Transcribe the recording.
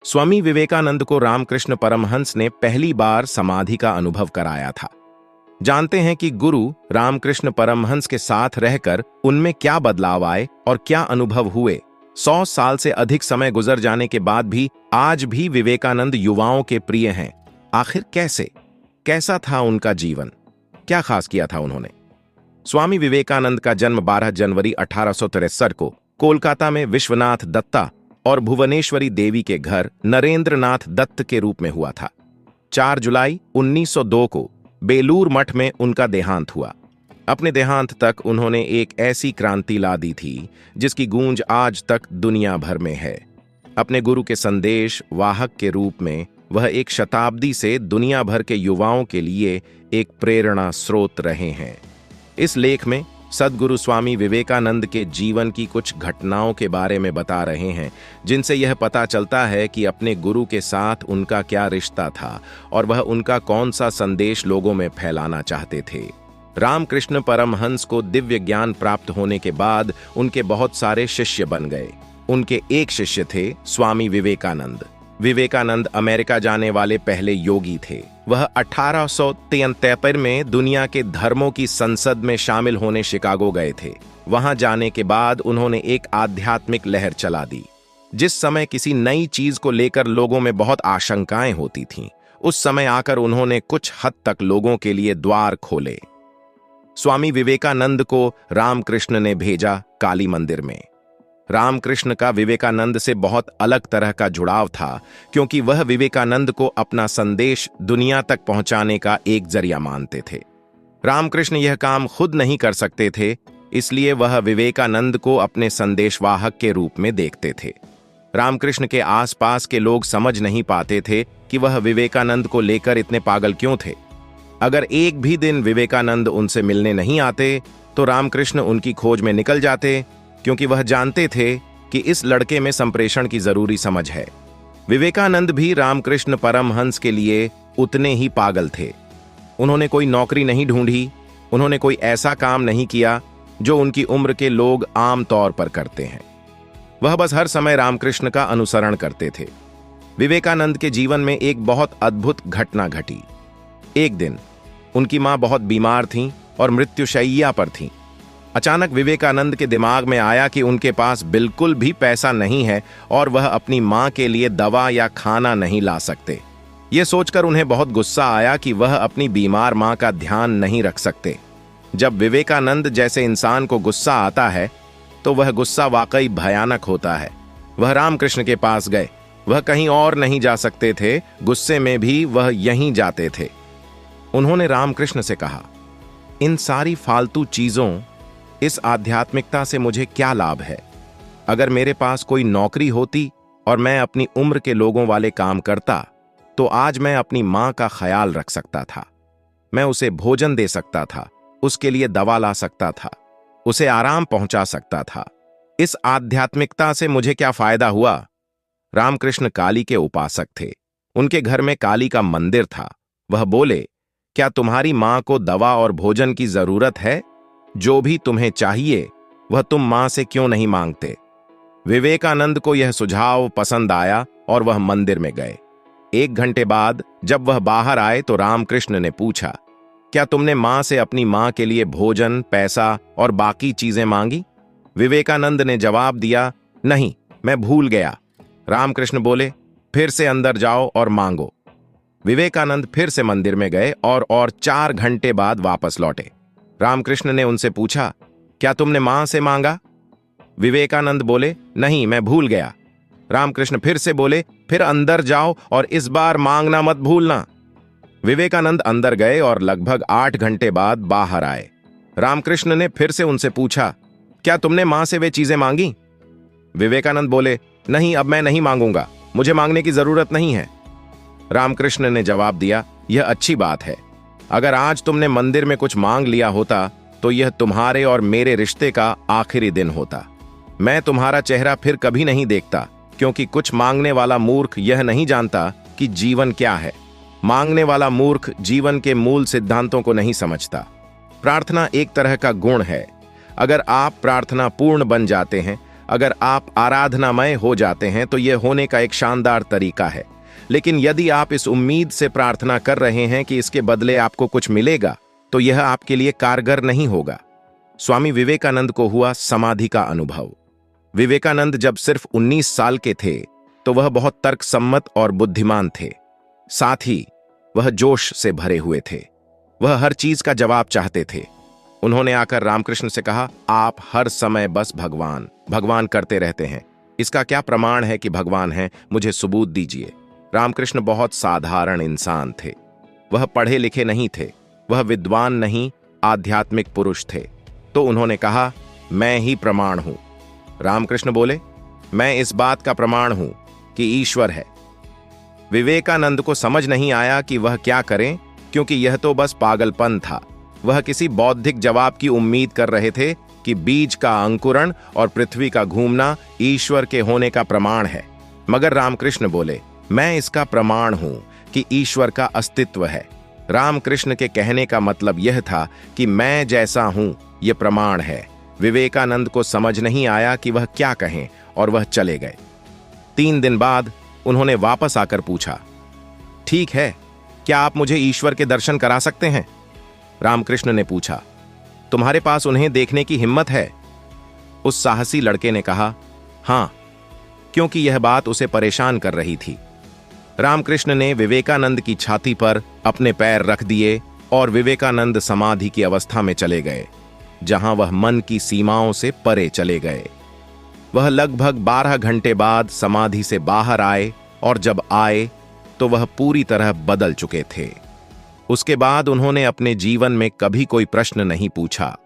स्वामी विवेकानंद को रामकृष्ण परमहंस ने पहली बार समाधि का अनुभव कराया था। जानते हैं कि गुरु रामकृष्ण परमहंस के साथ रहकर उनमें क्या बदलाव आए और क्या अनुभव हुए। 100 साल से अधिक समय गुजर जाने के बाद भी आज भी विवेकानंद युवाओं के प्रिय हैं। आखिर कैसा था उनका जीवन, क्या खास किया था उन्होंने? स्वामी विवेकानंद का जन्म 12 जनवरी 1863 को कोलकाता में विश्वनाथ दत्ता और भुवनेश्वरी देवी के घर नरेंद्रनाथ दत्त के रूप में हुआ था। 4 जुलाई 1902 को बेलूर मठ में उनका देहांत हुआ। अपने देहांत तक उन्होंने एक ऐसी क्रांति ला दी थी जिसकी गूंज आज तक दुनिया भर में है। अपने गुरु के संदेश वाहक के रूप में वह एक शताब्दी से दुनिया भर के युवाओं के लिए एक प्रेरणा स्रोत रहे हैं। इस लेख में सद्गुरु स्वामी विवेकानंद के जीवन की कुछ घटनाओं के बारे में बता रहे हैं, जिनसे यह पता चलता है कि अपने गुरु के साथ उनका क्या रिश्ता था और वह उनका कौन सा संदेश लोगों में फैलाना चाहते थे। रामकृष्ण परमहंस को दिव्य ज्ञान प्राप्त होने के बाद उनके बहुत सारे शिष्य बन गए। उनके एक शिष्य थे स्वामी विवेकानंद। विवेकानंद अमेरिका जाने वाले पहले योगी थे। वह 1873 में दुनिया के धर्मों की संसद में शामिल होने शिकागो गए थे। वहां जाने के बाद उन्होंने एक आध्यात्मिक लहर चला दी। जिस समय किसी नई चीज को लेकर लोगों में बहुत आशंकाएं होती थीं, उस समय आकर उन्होंने कुछ हद तक लोगों के लिए द्वार खोले। स्वामी विवेकानंद को रामकृष्ण ने भेजा काली मंदिर में। रामकृष्ण का विवेकानंद से बहुत अलग तरह का जुड़ाव था, क्योंकि वह विवेकानंद को अपना संदेश दुनिया तक पहुंचाने का एक जरिया मानते थे। रामकृष्ण यह काम खुद नहीं कर सकते थे, इसलिए वह विवेकानंद को अपने संदेशवाहक के रूप में देखते थे। रामकृष्ण के आसपास के लोग समझ नहीं पाते थे कि वह विवेकानंद को लेकर इतने पागल क्यों थे। अगर एक भी दिन विवेकानंद उनसे मिलने नहीं आते तो रामकृष्ण उनकी खोज में निकल जाते, क्योंकि वह जानते थे कि इस लड़के में संप्रेषण की जरूरी समझ है। विवेकानंद भी रामकृष्ण परमहंस के लिए उतने ही पागल थे। उन्होंने कोई नौकरी नहीं ढूंढी, उन्होंने कोई ऐसा काम नहीं किया जो उनकी उम्र के लोग आम तौर पर करते हैं। वह बस हर समय रामकृष्ण का अनुसरण करते थे। विवेकानंद के जीवन में एक बहुत अद्भुत घटना घटी। एक दिन उनकी मां बहुत बीमार थीं और मृत्युशैय्या पर थीं। अचानक विवेकानंद के दिमाग में आया कि उनके पास बिल्कुल भी पैसा नहीं है और वह अपनी मां के लिए दवा या खाना नहीं ला सकते। यह सोचकर उन्हें बहुत गुस्सा आया कि वह अपनी बीमार मां का ध्यान नहीं रख सकते। जब विवेकानंद जैसे इंसान को गुस्सा आता है तो वह गुस्सा वाकई भयानक होता है। वह रामकृष्ण के पास गए। वह कहीं और नहीं जा सकते थे, गुस्से में भी वह यहीं जाते थे। उन्होंने रामकृष्ण से कहा, इन सारी फालतू चीजों, इस आध्यात्मिकता से मुझे क्या लाभ है? अगर मेरे पास कोई नौकरी होती और मैं अपनी उम्र के लोगों वाले काम करता तो आज मैं अपनी मां का ख्याल रख सकता था। मैं उसे भोजन दे सकता था, उसके लिए दवा ला सकता था, उसे आराम पहुंचा सकता था। इस आध्यात्मिकता से मुझे क्या फायदा हुआ? रामकृष्ण काली के उपासक थे। उनके घर में काली का मंदिर था। वह बोले, क्या तुम्हारी मां को दवा और भोजन की जरूरत है? जो भी तुम्हें चाहिए वह तुम मां से क्यों नहीं मांगते? विवेकानंद को यह सुझाव पसंद आया और वह मंदिर में गए। 1 घंटे बाद जब वह बाहर आए तो रामकृष्ण ने पूछा, क्या तुमने मां से अपनी मां के लिए भोजन, पैसा और बाकी चीजें मांगी? विवेकानंद ने जवाब दिया, नहीं, मैं भूल गया। रामकृष्ण बोले, फिर से अंदर जाओ और मांगो। विवेकानंद फिर से मंदिर में गए और 4 घंटे बाद वापस लौटे। रामकृष्ण ने उनसे पूछा, क्या तुमने मां से मांगा? विवेकानंद बोले, नहीं, मैं भूल गया। रामकृष्ण फिर से बोले, फिर अंदर जाओ और इस बार मांगना मत भूलना। विवेकानंद अंदर गए और लगभग 8 घंटे बाद बाहर आए। रामकृष्ण ने फिर से उनसे पूछा, क्या तुमने मां से वे चीजें मांगी? विवेकानंद बोले, नहीं, अब मैं नहीं मांगूंगा, मुझे मांगने की जरूरत नहीं है। रामकृष्ण ने जवाब दिया, यह अच्छी बात है। अगर आज तुमने मंदिर में कुछ मांग लिया होता तो यह तुम्हारे और मेरे रिश्ते का आखिरी दिन होता। मैं तुम्हारा चेहरा फिर कभी नहीं देखता, क्योंकि कुछ मांगने वाला मूर्ख यह नहीं जानता कि जीवन क्या है। मांगने वाला मूर्ख जीवन के मूल सिद्धांतों को नहीं समझता। प्रार्थना एक तरह का गुण है। अगर आप प्रार्थना पूर्ण बन जाते हैं, अगर आप आराधनामय हो जाते हैं तो यह होने का एक शानदार तरीका है, लेकिन यदि आप इस उम्मीद से प्रार्थना कर रहे हैं कि इसके बदले आपको कुछ मिलेगा, तो यह आपके लिए कारगर नहीं होगा। स्वामी विवेकानंद को हुआ समाधि का अनुभव। विवेकानंद जब सिर्फ 19 साल के थे तो वह बहुत तर्कसम्मत और बुद्धिमान थे। साथ ही वह जोश से भरे हुए थे। वह हर चीज का जवाब चाहते थे। उन्होंने आकर रामकृष्ण से कहा, आप हर समय बस भगवान भगवान करते रहते हैं। इसका क्या प्रमाण है कि भगवान है? मुझे सबूत दीजिए। रामकृष्ण बहुत साधारण इंसान थे। वह पढ़े लिखे नहीं थे, वह विद्वान नहीं, आध्यात्मिक पुरुष थे। तो उन्होंने कहा, मैं ही प्रमाण हूं। रामकृष्ण बोले, मैं इस बात का प्रमाण हूं कि ईश्वर है। विवेकानंद को समझ नहीं आया कि वह क्या करें, क्योंकि यह तो बस पागलपन था। वह किसी बौद्धिक जवाब की उम्मीद कर रहे थे कि बीज का अंकुरण और पृथ्वी का घूमना ईश्वर के होने का प्रमाण है। मगर रामकृष्ण बोले, मैं इसका प्रमाण हूं कि ईश्वर का अस्तित्व है। रामकृष्ण के कहने का मतलब यह था कि मैं जैसा हूं, यह प्रमाण है। विवेकानंद को समझ नहीं आया कि वह क्या कहें और वह चले गए। 3 दिन बाद उन्होंने वापस आकर पूछा, ठीक है, क्या आप मुझे ईश्वर के दर्शन करा सकते हैं? रामकृष्ण ने पूछा, तुम्हारे पास उन्हें देखने की हिम्मत है? उस साहसी लड़के ने कहा, हां, क्योंकि यह बात उसे परेशान कर रही थी। रामकृष्ण ने विवेकानंद की छाती पर अपने पैर रख दिए और विवेकानंद समाधि की अवस्था में चले गए, जहां वह मन की सीमाओं से परे चले गए। वह लगभग 12 घंटे बाद समाधि से बाहर आए और जब आए तो वह पूरी तरह बदल चुके थे। उसके बाद उन्होंने अपने जीवन में कभी कोई प्रश्न नहीं पूछा।